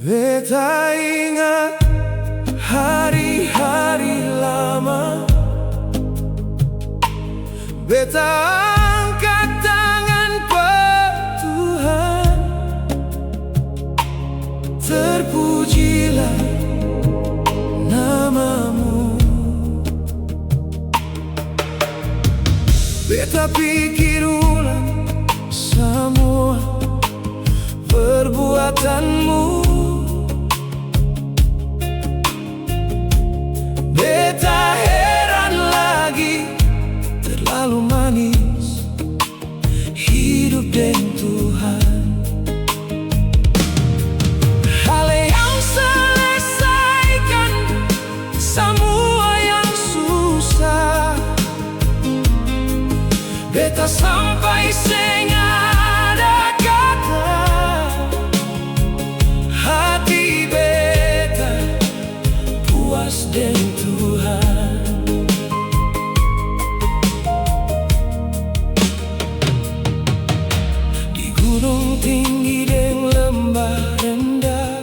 Beta ingat hari-hari lama. Beta angkat tangan per Tuhan. Terpujilah namamu. Beta pikir ulang semua perbuatanmu. Beta heran lagi, terlalu manis hidup dengan Tuhan. Hal yang selesaikan semua yang susah. Beta sampai sengada kata. Hati beta puas dengan Tuhan. Di gunung tinggi dan lembah rendah,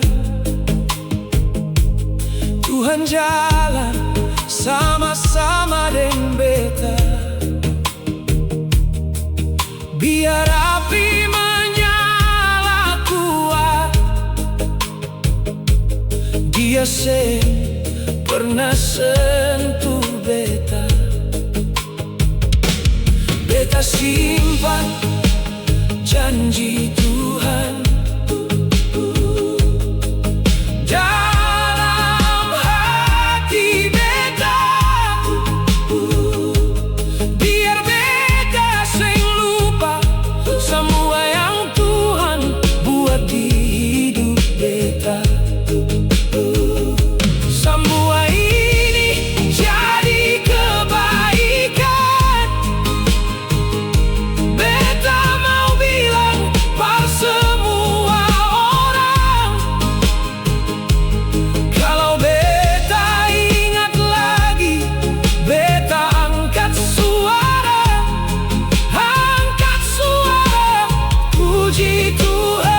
Tuhan jalan sama-sama dengan beta. Biar api menyala kuat, Dia pernah sentuh beta. Beta simpan janji Tuhan dalam hati beta. Biar beta sing lupa semua yang Tuhan buat di hidup beta. Semua ini jadi kebaikan. Beta mau bilang pada semua orang, kalau beta ingat lagi, beta angkat suara, puji Tuhan.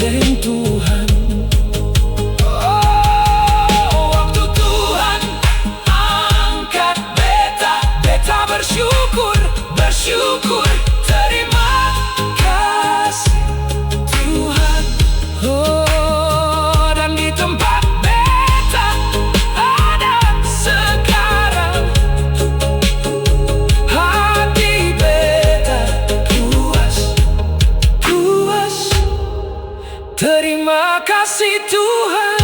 Dan Tuhan, waktu Tuhan angkat beta, beta bersyukur, terima kasih Tuhan. Dan di tempat beta ada sekarang, hati beta puas. Terima kasih Tuhan.